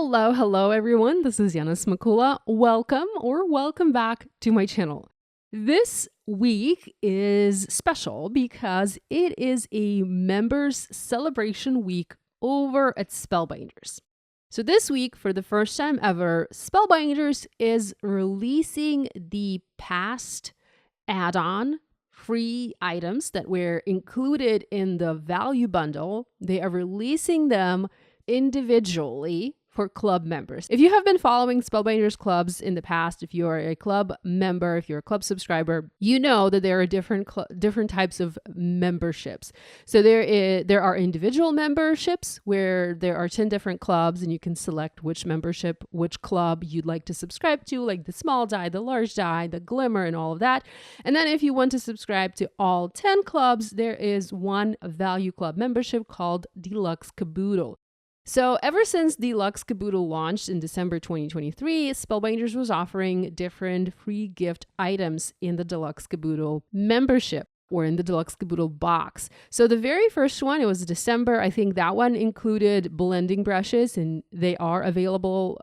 Hello everyone. This is Yana Smakula. Welcome back to my channel. This week is special because it is a members celebration week over at Spellbinders. So this week, for the first time ever, Spellbinders is releasing the past add-on free items that were included in the value bundle. They are releasing them individually for club members. If you have been following Spellbinders clubs in the past, if you are a club member, if you're a club subscriber, you know that there are different types of memberships. So there are individual memberships where there are 10 different clubs and you can select which club you'd like to subscribe to, like the small die, the large die, the glimmer, and all of that. And then if you want to subscribe to all 10 clubs, there is one value club membership called Deluxe Caboodle. So ever since Deluxe Caboodle launched in December 2023, Spellbinders was offering different free gift items in the Deluxe Caboodle membership or in the Deluxe Caboodle box. So the very first one, it was December. I think that one included blending brushes and they are available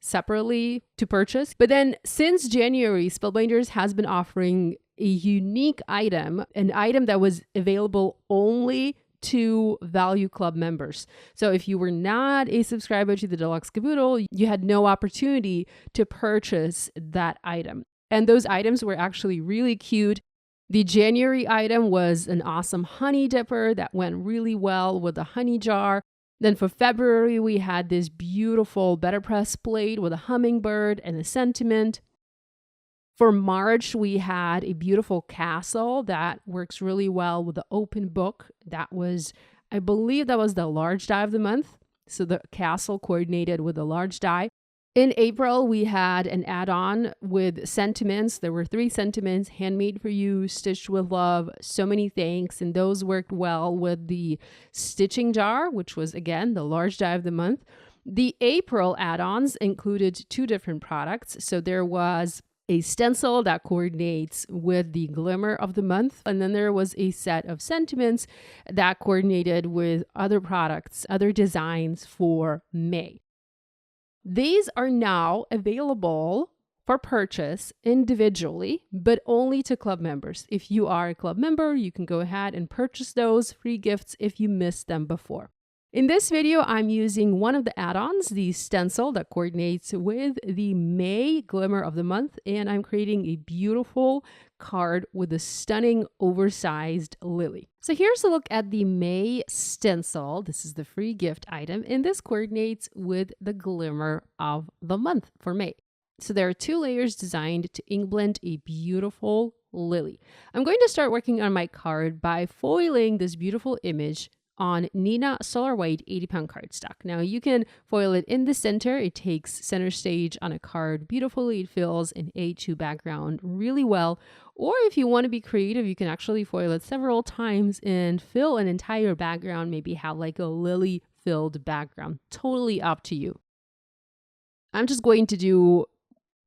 separately to purchase. But then since January, Spellbinders has been offering a unique item, an item that was available only to value club members. So if you were not a subscriber to the Deluxe Caboodle, you had no opportunity to purchase that item. And those items were actually really cute. The January item was an awesome honey dipper that went really well with the honey jar. Then for February, we had this beautiful Better Press plate with a hummingbird and a sentiment. For March, we had a beautiful castle that works really well with the open book. That was, I believe that was the large die of the month. So the castle coordinated with the large die. In April, we had an add-on with sentiments. There were 3 sentiments, handmade for you, stitched with love, so many thanks. And those worked well with the stitching jar, which was, again, the large die of the month. The April add-ons included 2 different products. So there was a stencil that coordinates with the glimmer of the month. And then there was a set of sentiments that coordinated with other products, other designs for May. These are now available for purchase individually, but only to club members. If you are a club member, you can go ahead and purchase those free gifts if you missed them before. In this video, I'm using one of the add-ons, the stencil that coordinates with the May glimmer of the month, and I'm creating a beautiful card with a stunning oversized lily. So here's a look at the May stencil. This is the free gift item, and this coordinates with the glimmer of the month for May. So there are 2 layers designed to ink blend a beautiful lily. I'm going to start working on my card by foiling this beautiful image on Neenah Solar White 80-pound cardstock. Now you can foil it in the center. It takes center stage on a card beautifully. It fills an A2 background really well. Or if you want to be creative, you can actually foil it several times and fill an entire background, maybe have like a lily filled background. Totally up to you. I'm just going to do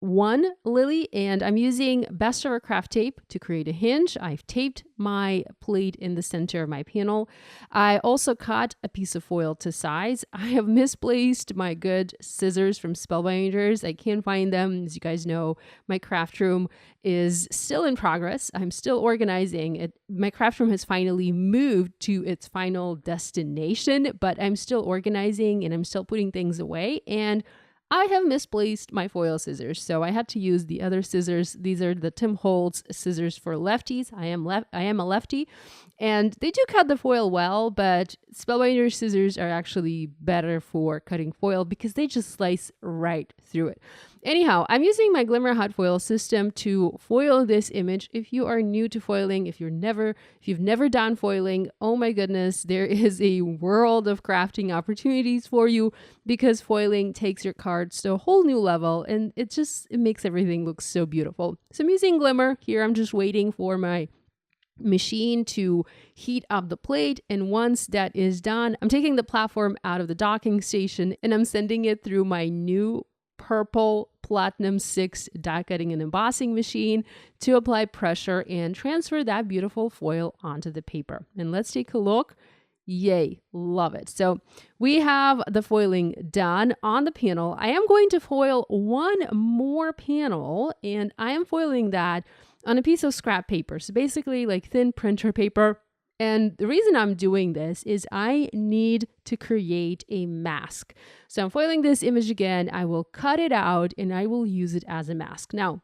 one lily, and I'm using Best Ever Craft tape to create a hinge. I've taped my plate in the center of my panel. I also cut a piece of foil to size. I have misplaced my good scissors from Spellbinders. I can't find them. As you guys know, my craft room is still in progress. I'm still organizing it. My craft room has finally moved to its final destination, but I'm still organizing and I'm still putting things away. And I have misplaced my foil scissors, so I had to use the other scissors. These are the Tim Holtz scissors for lefties. I am a lefty, and they do cut the foil well, but Spellbinders scissors are actually better for cutting foil because they just slice right through it. Anyhow, I'm using my Glimmer Hot Foil system to foil this image. If you are new to foiling, if you've never done foiling, oh my goodness, there is a world of crafting opportunities for you because foiling takes your cards to a whole new level and it makes everything look so beautiful. So I'm using Glimmer here. I'm just waiting for my machine to heat up the plate, and once that is done, I'm taking the platform out of the docking station and I'm sending it through my new purple Platinum 6 die cutting and embossing machine to apply pressure and transfer that beautiful foil onto the paper. And let's take a look. Yay, love it. So we have the foiling done on the panel. I am going to foil one more panel, and I am foiling that on a piece of scrap paper. So basically like thin printer paper. And the reason I'm doing this is I need to create a mask. So I'm foiling this image again. I will cut it out and I will use it as a mask. Now,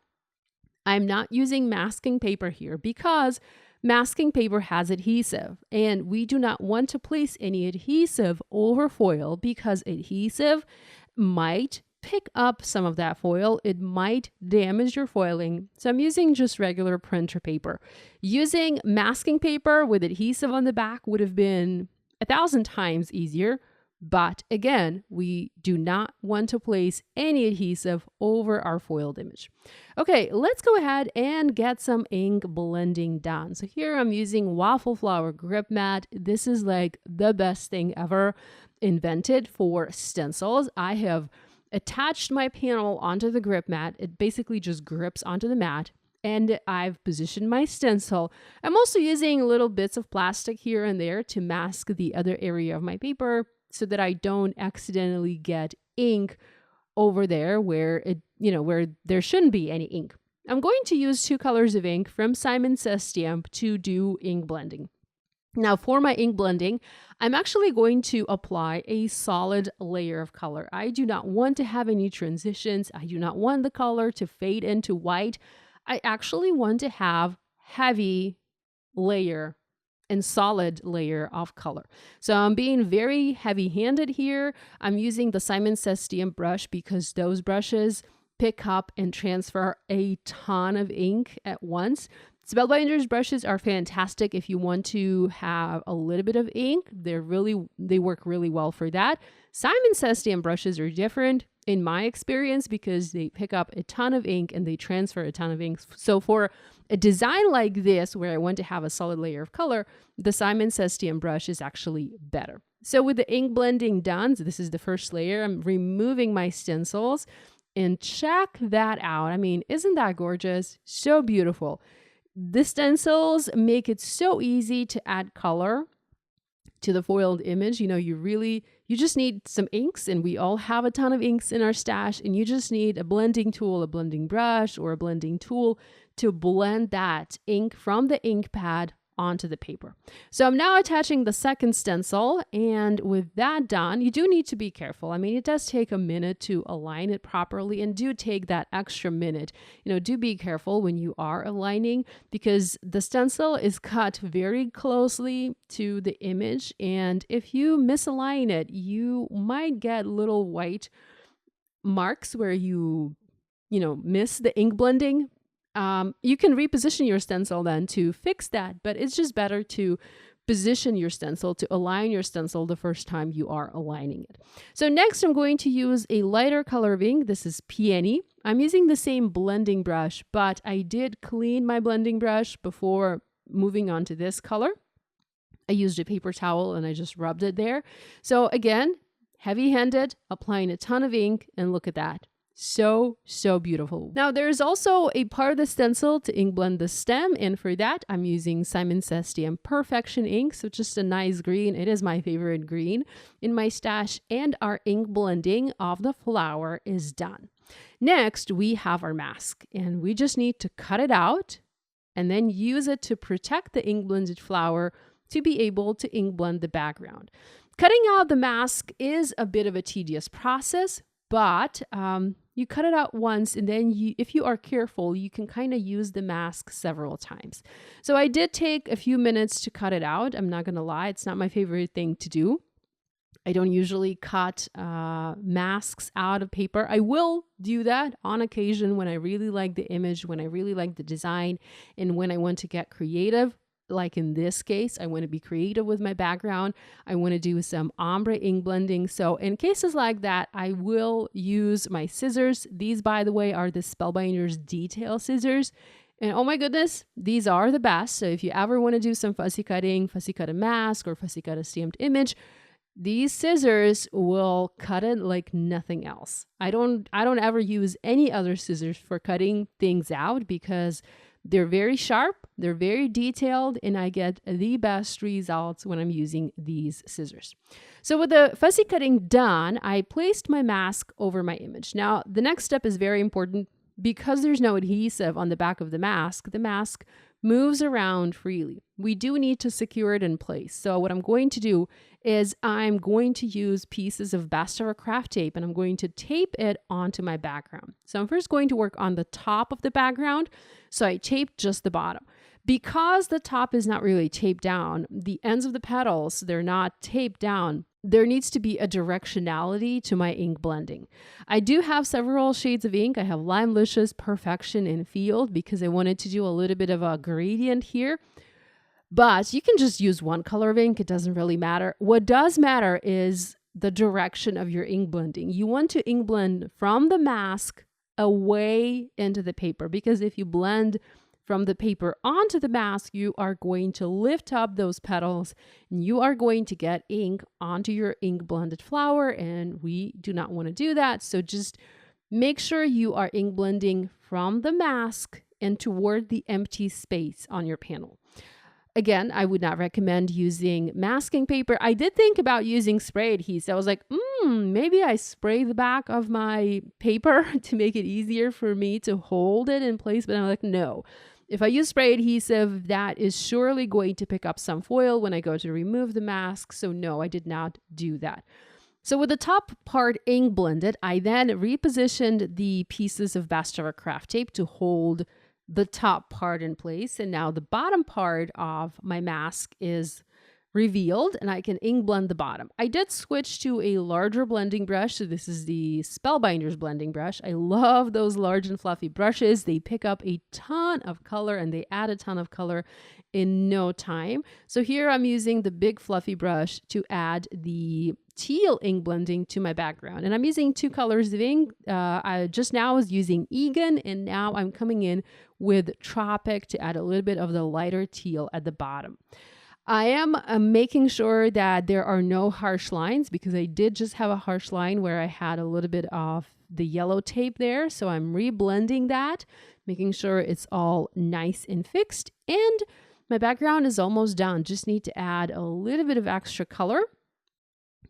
I'm not using masking paper here because masking paper has adhesive, and we do not want to place any adhesive over foil because adhesive might pick up some of that foil. It might damage your foiling. So I'm using just regular printer paper. Using masking paper with adhesive on the back would have been 1,000 times easier. But again, we do not want to place any adhesive over our foiled image. Okay, let's go ahead and get some ink blending done. So here I'm using Waffle Flower Grip Mat. This is like the best thing ever invented for stencils. I have attached my panel onto the grip mat. It basically just grips onto the mat. And I've positioned my stencil. I'm also using little bits of plastic here and there to mask the other area of my paper, so that I don't accidentally get ink over there where where there shouldn't be any ink. I'm going to use 2 colors of ink from Simon Says Stamp to do ink blending. Now for my ink blending, I'm actually going to apply a solid layer of color. I do not want to have any transitions. I do not want the color to fade into white. I actually want to have heavy layer and solid layer of color. So I'm being very heavy-handed here. I'm using the Simon Says Stamp brush because those brushes pick up and transfer a ton of ink at once. Spellbinders brushes are fantastic if you want to have a little bit of ink. They work really well for that. Simon Says Stamp brushes are different in my experience because they pick up a ton of ink and they transfer a ton of ink. So for a design like this, where I want to have a solid layer of color, the Simon Says Stamp brush is actually better. So with the ink blending done, so this is the first layer, I'm removing my stencils and check that out. I mean, isn't that gorgeous? So beautiful. The stencils make it so easy to add color to the foiled image. You just need some inks, and we all have a ton of inks in our stash, and you just need a blending tool, a blending brush, or a blending tool to blend that ink from the ink pad onto the paper. So I'm now attaching the second stencil, and with that done, you do need to be careful. I mean, it does take a minute to align it properly, and do take that extra minute. Do be careful when you are aligning because the stencil is cut very closely to the image, and if you misalign it, you might get little white marks where you miss the ink blending. You can reposition your stencil then to fix that, but it's just better to position your stencil, to align your stencil the first time you are aligning it. So next I'm going to use a lighter color of ink. This is Peony. I'm using the same blending brush, but I did clean my blending brush before moving on to this color. I used a paper towel and I just rubbed it there. So again, heavy-handed, applying a ton of ink, and look at that. So beautiful. Now there's also a part of the stencil to ink blend the stem, and for that I'm using Simon Says Stamp Perfection ink, so just a nice green. It is my favorite green in my stash, and our ink blending of the flower is done. Next we have our mask, and we just need to cut it out and then use it to protect the ink blended flower to be able to ink blend the background. Cutting out the mask is a bit of a tedious process, but you cut it out once, and then if you are careful, you can kind of use the mask several times. So I did take a few minutes to cut it out. I'm not going to lie, it's not my favorite thing to do. I don't usually cut masks out of paper. I will do that on occasion when I really like the image, when I really like the design, and when I want to get creative. Like in this case, I want to be creative with my background. I want to do some ombre ink blending. So in cases like that, I will use my scissors. These, by the way, are the Spellbinders detail scissors. And oh my goodness, these are the best. So if you ever want to do some fussy cut a mask, or fussy cut a stamped image, these scissors will cut it like nothing else. I don't ever use any other scissors for cutting things out because They're very sharp, they're very detailed, and I get the best results when I'm using these scissors. So with the fussy cutting done, I placed my mask over my image. Now, the next step is very important. Because there's no adhesive on the back of the mask moves around freely. We do need to secure it in place. So what I'm going to do is I'm going to use pieces of best ever craft tape and I'm going to tape it onto my background. So I'm first going to work on the top of the background. So I taped just the bottom. Because the top is not really taped down, the ends of the petals, they're not taped down. There needs to be a directionality to my ink blending. I do have several shades of ink. I have Lime Licious, Perfection, and Field because I wanted to do a little bit of a gradient here. But you can just use one color of ink. It doesn't really matter. What does matter is the direction of your ink blending. You want to ink blend from the mask away into the paper because if you blend from the paper onto the mask, you are going to lift up those petals and you are going to get ink onto your ink blended flower, and we do not want to do that. So just make sure you are ink blending from the mask and toward the empty space on your panel. Again, I would not recommend using masking paper. I did think about using spray adhesive. I was like, maybe I spray the back of my paper to make it easier for me to hold it in place. But I'm like, no. If I use spray adhesive, that is surely going to pick up some foil when I go to remove the mask. So no, I did not do that. So with the top part ink blended, I then repositioned the pieces of Best Ever Craft tape to hold the top part in place. And now the bottom part of my mask is revealed and I can ink blend the bottom. I did switch to a larger blending brush. So this is the Spellbinders blending brush. I love those large and fluffy brushes. They pick up a ton of color and they add a ton of color in no time. So here I'm using the big fluffy brush to add the teal ink blending to my background. And I'm using two colors of ink. I just now was using Egan and now I'm coming in with Tropic to add a little bit of the lighter teal at the bottom. I am making sure that there are no harsh lines because I did just have a harsh line where I had a little bit of the yellow tape there. So I'm reblending that, making sure it's all nice and fixed. And my background is almost done. Just need to add a little bit of extra color.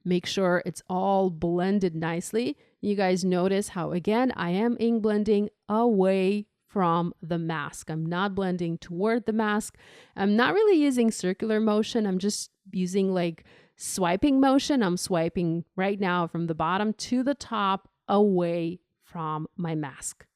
Make sure it's all blended nicely. You guys notice how, again, I am ink blending away from the mask. I'm not blending toward the mask. I'm not really using circular motion. I'm just using like swiping motion. I'm swiping right now from the bottom to the top away from my mask.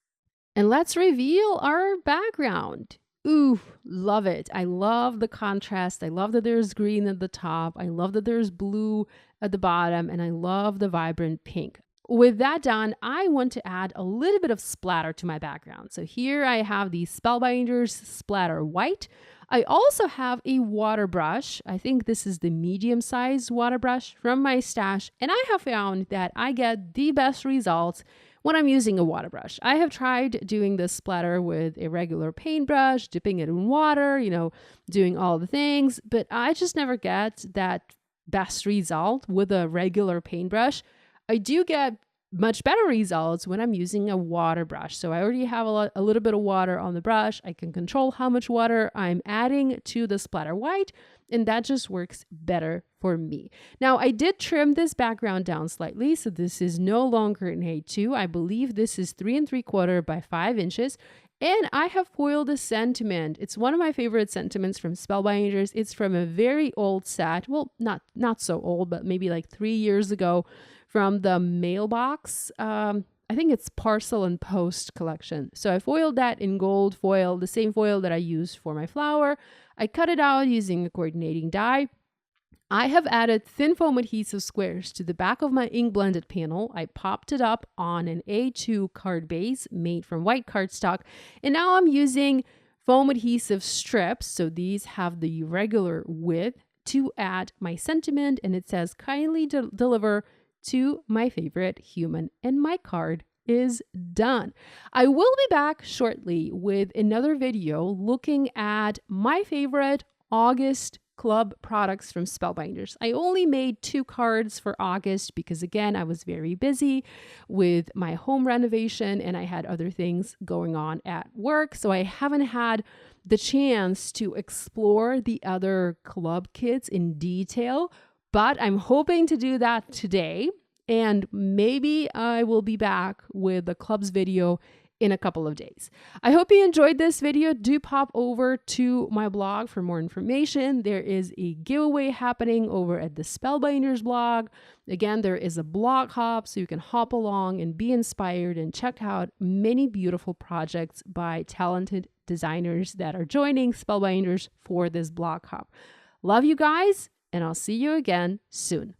And let's reveal our background. Ooh, love it. I love the contrast. I love that there's green at the top. I love that there's blue at the bottom. And I love the vibrant pink. With that done, I want to add a little bit of splatter to my background. So here I have the Spellbinders Splatter White. I also have a water brush. I think this is the medium-sized water brush from my stash. And I have found that I get the best results when I'm using a water brush. I have tried doing this splatter with a regular paintbrush, dipping it in water, doing all the things, but I just never get that best result with a regular paintbrush. I do get much better results when I'm using a water brush. So I already have a little bit of water on the brush. I can control how much water I'm adding to the splatter white, and that just works better for me. Now, I did trim this background down slightly, so this is no longer an A2. I believe this is 3 3/4 by 5 inches. And I have foiled the sentiment. It's one of my favorite sentiments from Spellbinders. It's from a very old set. Well, not so old, but maybe like 3 years ago from the mailbox. I think it's Parcel and Post collection. So I foiled that in gold foil, the same foil that I used for my flower. I cut it out using a coordinating die. I have added thin foam adhesive squares to the back of my ink blended panel. I popped it up on an A2 card base made from white cardstock. And now I'm using foam adhesive strips. So these have the regular width to add my sentiment. And it says, kindly deliver to my favorite human. And my card is done. I will be back shortly with another video looking at my favorite August club products from Spellbinders. I only made 2 cards for August because, again, I was very busy with my home renovation and I had other things going on at work. So I haven't had the chance to explore the other club kits in detail, but I'm hoping to do that today. And maybe I will be back with the clubs video in a couple of days. I hope you enjoyed this video. Do pop over to my blog for more information. There is a giveaway happening over at the Spellbinders blog. Again, there is a blog hop, so you can hop along and be inspired and check out many beautiful projects by talented designers that are joining Spellbinders for this blog hop. Love you guys, and I'll see you again soon.